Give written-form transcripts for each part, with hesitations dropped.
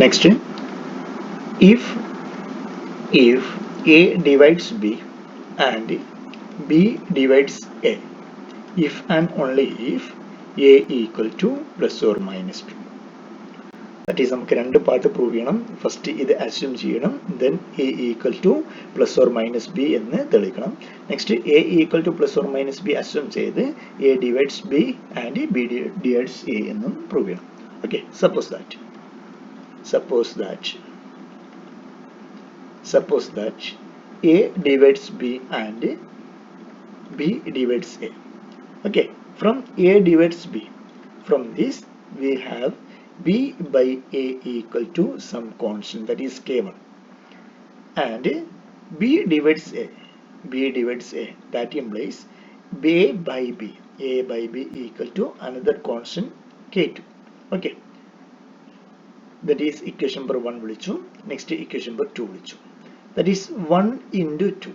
Next, if A divides B and B divides A, if and only if A equal to plus or minus B. That is, നമുക്ക് രണ്ട് part prove ചെയ്യണം. First ഇത് assume ചെയ്യണം, then A equal two plus or minus B എന്ന് തെളിയിക്കണം. Next A equal two plus or minus B assume ചെയ്ത് A divides B and B divides A എന്നും prove ചെയ്യണം. Okay, suppose that A divides B and B divides A. Okay, from A divides B, from this we have B by A equal to some constant, that is K1, and B divides A, that implies A by B equal to another constant K2. Okay, that is equation number 1 വിളിച്ചു. Next equation number 2 വിളിച്ചു. That is 1 into 2.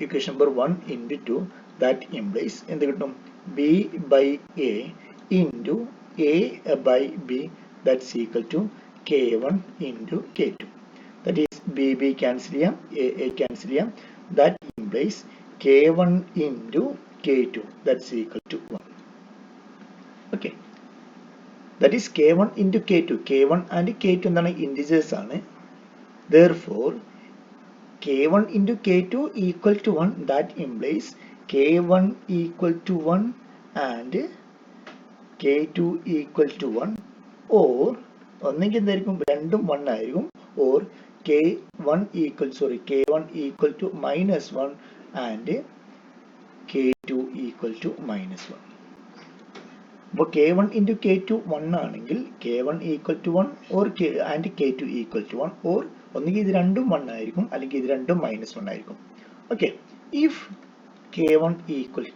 Equation number 1 into 2, that implies എന്ത് കിട്ടും? B by A into A by B, that's equal to K1 into K2. That is B cancel ചെയ്യാം, A cancel ചെയ്യാം. That implies K1 into K2, that's equal to 1. Okay, that is K1 into K2. K1 and K2 എന്താണ്? Integers ആണ്. Therefore K1 into K2 equal to 1, that implies K1 equal to 1 and K2 equal to 1, or ഒന്നെങ്കിൽ എന്തായിരിക്കും? രണ്ടും 1 ആയിരിക്കും, or K1 equal to minus 1 and K2 equal to minus 1. അപ്പോൾ K1 into K2 1 ആണെങ്കിൽ K1 equal to 1 or and K2 equal to 1, or ഒന്നുകിൽ ഇത് രണ്ടും 1 ആയിരിക്കും, അല്ലെങ്കിൽ ഇത് രണ്ടും മൈനസ് 1 ആയിരിക്കും. Okay, if K1 equal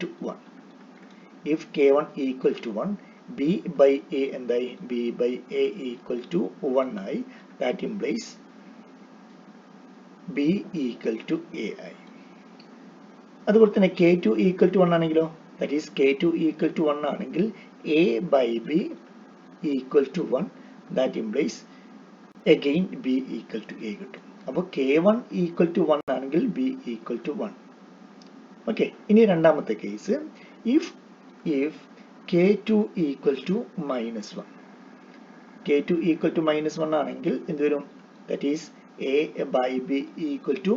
to 1, B by A എന്തായി? B by A equal to 1 ആയി. That implies B equal to A ആയി. അതുപോലെ തന്നെ K2 equal to 1 ആണെങ്കിലോ? That is K2 equal to 1 ആണെങ്കിൽ A by B equal to 1, that implies again B equal to A കിട്ടും. അപ്പോൾ K1 equal to 1 ആണെങ്കിൽ B equal to 1. Okay, ഇനി രണ്ടാമത്തെ case, if K2 equal to minus 1. K2 equal to minus 1 ആണെങ്കിൽ എന്ത് വരും? That is A by B equal to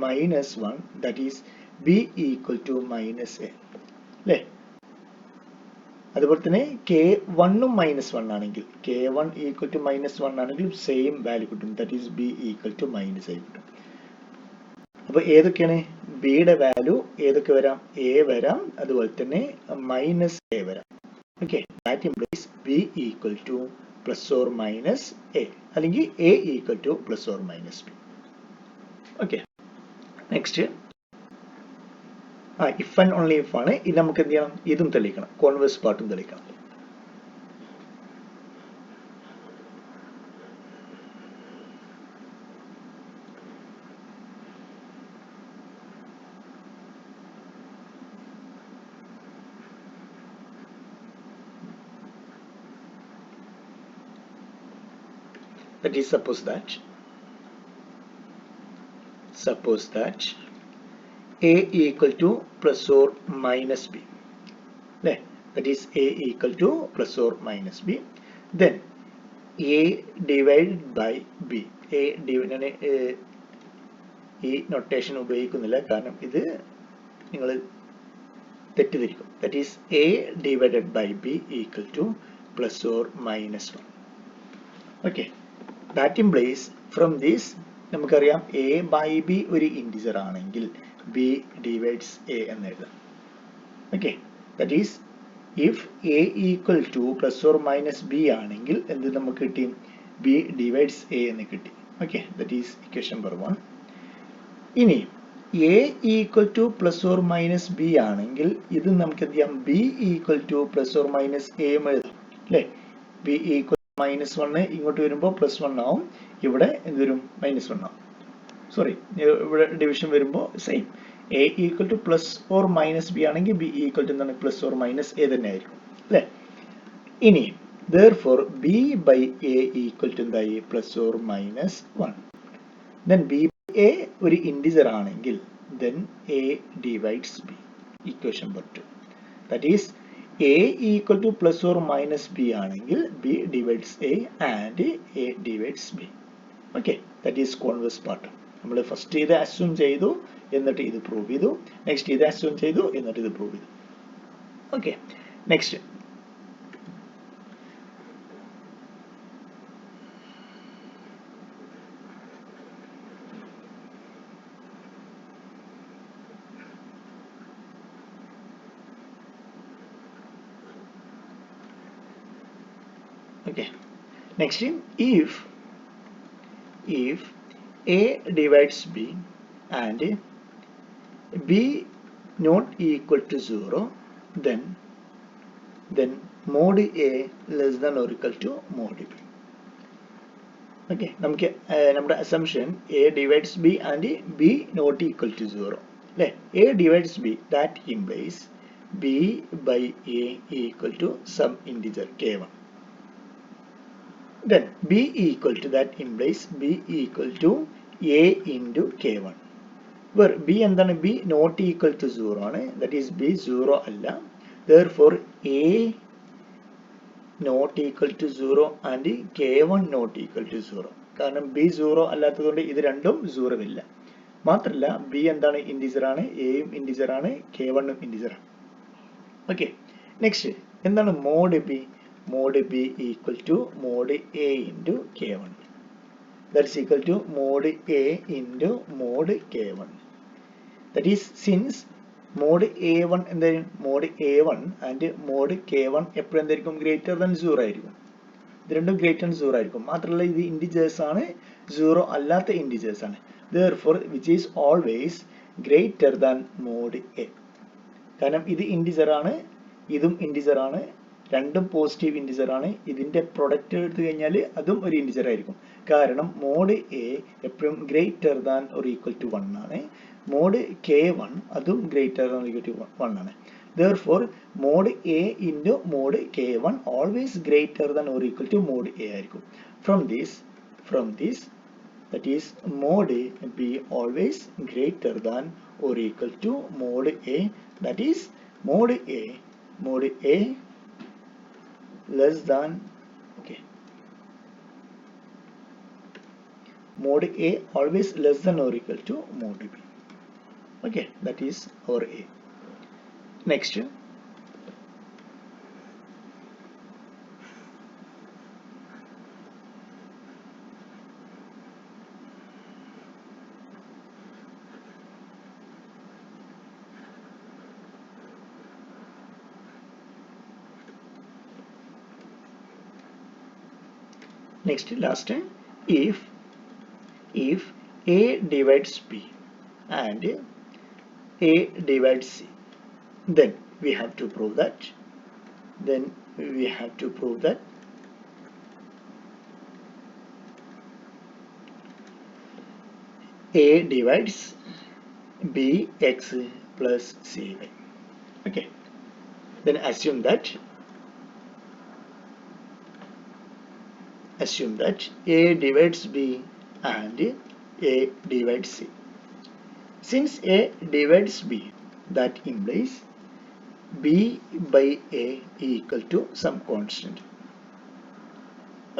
minus 1, that is B equal to minus A. അല്ലേ? അതുപോലെ തന്നെ K1 minus 1 ആണെങ്കിൽ, K1 equal to minus 1 ആണെങ്കിൽ same value കിട്ടും, that is B equal to minus A കിട്ടും. അപ്പോൾ ഏതൊക്കെയാണ് ബിയുടെ വാല്യൂ? ഏതൊക്കെ വരാം? A വരാം, അതുപോലെ തന്നെ മൈനസ് A വരാം. Okay, that implies B equal to plus or minus A, അല്ലെങ്കിൽ A equal to plus or minus B. Okay, next if and only if ആണ്. ഇത് നമുക്ക് എന്ത് ചെയ്യണം? ഇതും തെളിയിക്കണം, കോൺവേഴ്സ് പാർട്ടും തെളിയിക്കണം. That is, suppose that A equal to plus or minus B. That is A equal to plus or minus B. Then A divided by B. ഈ നൊട്ടേഷൻ ഉപയോഗിക്കുന്നില്ല, കാരണം ഇത് നിങ്ങൾ തെറ്റിദ്ധരിക്കും. That is A divided by B equal to plus or minus 1. Okay, that implies from this നമുക്കറിയാം A by B ഒരു integer ആണെങ്കിൽ B divides A എന്ന് എഴുതാം. Okay, that is if A equal to plus or minus B ആണെങ്കിൽ എന്ത് നമുക്ക് കിട്ടി? B divides A എന്ന് കിട്ടി. Okay, that is equation number 1. ഇനി A equal to plus or minus B ആണെങ്കിൽ ഇത് നമുക്ക് എന്ത് ചെയ്യാം? B equal to plus or minus A എഴുതാം, അല്ലേ? B equal minus 1 ഇങ്ങോട്ട് വരുമ്പോൾ പ്ലസ് 1 ആവും, ഇവിടെ എന്ത് വരും? മൈനസ് 1 ആവും. സോറി, ഇവിടെ ഡിവിഷൻ വരുമ്പോൾ same. A equal to plus or minus B ആണെങ്കിൽ B equal to എന്താണ്? പ്ലസ് or minus A തന്നെ ആയിരിക്കും, അല്ലേ? ഇനി Therefore b by a equal to എന്തായി plus or minus 1. Then b by a ഒരു integer ആണെങ്കിൽ then a divides b. Equation number 2. That is a equal to plus or minus b ആണെങ്കിൽ b divides a and a divides b. Okay, that is converse part. നമ്മൾ first ഇത് assume ചെയ്തു എന്നിട്ട് ഇത് prove ചെയ്തു, next ഇത് assume ചെയ്തു എന്നിട്ട് ഇത് പ്രൂവ് ചെയ്തു. Okay, next okay, next if a divides b and b not equal to 0, then mod a less than or equal to mod b. Okay, നമുക്ക് നമ്മുടെ assumption a divides b and b not equal to 0 അല്ലേ? a divides b, that implies b by a equal to some integer k1. Then b equal to, that implies b equal to a into k1, where b എന്താണ്? b not equal to 0 ആണ്, that is b 0 അല്ല. Therefore a not equal to 0 and k1 not equal to 0. കാരണം b 0 അല്ലാത്തതുകൊണ്ട് ഇത് രണ്ടും 0 ഇല്ല. മാത്രമല്ല b എന്താണ്? ഇൻഡിജർ ആണ്, a യും ഇൻഡിജർ ആണ്, k1 ഉം ഇൻഡിജർ ആണ്. ഓക്കെ, നെക്സ്റ്റ് എന്താണ് mod b? Mod b equal to mod a into k1. That's equal to mod a into mod k1. That is, since mod a1 എന്തായാലും mod a1 and mod k1 എപ്പോഴും എന്തായിരിക്കും? Greater than 0 ആയിരിക്കും. ഇത് രണ്ടും greater than 0 ആയിരിക്കും. മാത്രമല്ല ഇത് integers ആണ്, 0 അല്ലാത്ത ഇൻഡിജേഴ്സ് ആണ്. Therefore which is always greater than mod a. കാരണം ഇത് ഇൻഡിജർ ആണ്, ഇതും ഇൻഡിജർ ആണ്, രണ്ടും പോസിറ്റീവ് ഇൻഡിജർ ആണ്. ഇതിന്റെ പ്രൊഡക്റ്റ് എടുത്തു കഴിഞ്ഞാൽ അതും ഒരു ഇൻഡിജർ ആയിരിക്കും. കാരണം മോഡ് എ എപ്പോഴും greater than or equal to 1 ആണ്. മോഡ് k1 അതും greater than or equal to 1 ആണ്. Therefore mod a into mod k1 always greater than or equal to mod a ആയിരിക്കും. From this that is mod b always greater than or equal to mod a, that is mod a less than, okay, mod a always less than or equal to mod b. Okay, that is our a. Next, last, if a divides b and a divides c, then we have to prove that a divides bx plus cy. Okay, then assume that a divides b and a divides c. Since a divides b, that implies b by a equal to some constant.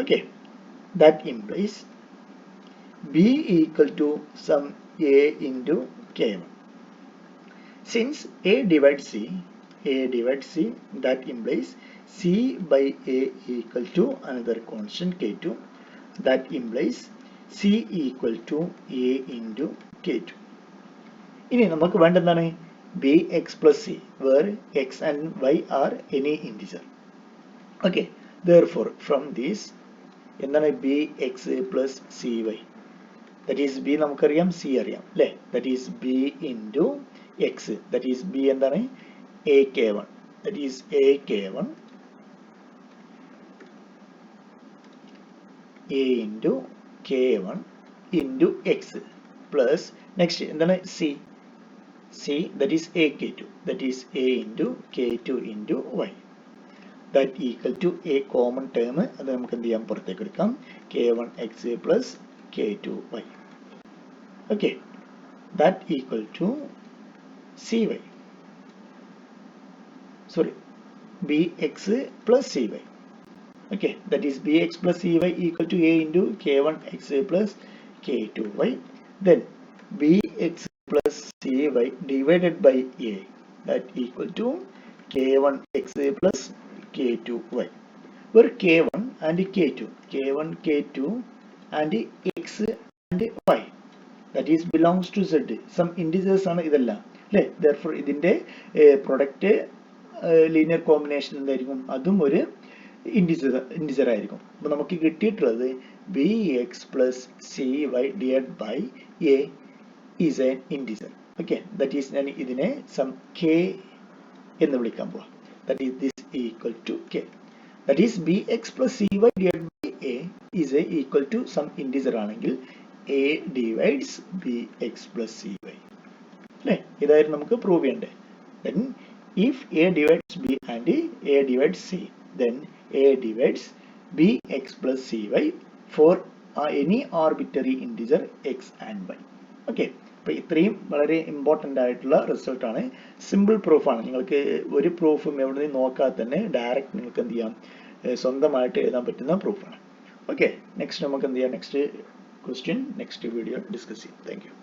Okay, that implies b equal to some a into k1. Since a divides c, that implies c by a equal to another constant k2. That implies c equal to a into k2. ഇനി നമുക്ക് വേണ്ട എന്താണ്? bx plus c, where x and y are any integer. Okay, therefore from this എന്താണ് bx plus cy? That is b നമുക്കറിയാം, c അറിയാം അല്ലേ? That is b into x, that is b എന്താണ്? ak1, that is ak1 a into k1 into x plus next എന്താണ്? c, that is ak2, that is a into k2 into y. that equal to a common term അത് നമുക്ക് എന്ത് ചെയ്യാം പുറത്തേക്ക് എടുക്കാം k1x plus k2y. Okay, that equal to cy, sorry, bx plus cy. Okay, that is bx plus cy equal to a into k1x plus k2y. Then bx plus cy divided by a, that equal to k1x plus k2y, where k1 and k1, k2 and x and y, that is belongs to z, some integers ആണ് ഇതെല്ലാം അല്ലേ. therefore ഇതിന്റെ product linear combination എന്തായിരിക്കും, അതും ഒരു integer ആയിരിക്കും. അപ്പോൾ നമുക്ക് കിട്ടിയിട്ടുള്ളത് bx plus cy divided by a is an integer. Okay, that is ഞാൻ ഇതിനെ some k എന്ന് വിളിക്കാൻ പോവാം. that is this equal to k. that is bx plus cy divided by a is equal to some integer ആണെങ്കിൽ a divides bx plus cy അല്ലേ. ഇതായിരുന്നു നമുക്ക് prove ചെയ്യേണ്ടത്. then if a divides b and a divides c, then a divides bx plus cy for any arbitrary integer x and y. okay, അപ്പോൾ ഇത്രയും വളരെ important ആയിട്ടുള്ള റിസൾട്ടാണ്. സിമ്പിൾ പ്രൂഫാണ്. നിങ്ങൾക്ക് ഒരു പ്രൂഫും എവിടെ നിന്ന് നോക്കാതെ തന്നെ ഡയറക്റ്റ് നിങ്ങൾക്ക് എന്ത് ചെയ്യാം, സ്വന്തമായിട്ട് എഴുതാൻ പറ്റുന്ന പ്രൂഫാണ്. ഓക്കെ, നെക്സ്റ്റ് നമുക്ക് എന്ത് ചെയ്യാം, next question next video discuss ചെയ്യാം. Thank U.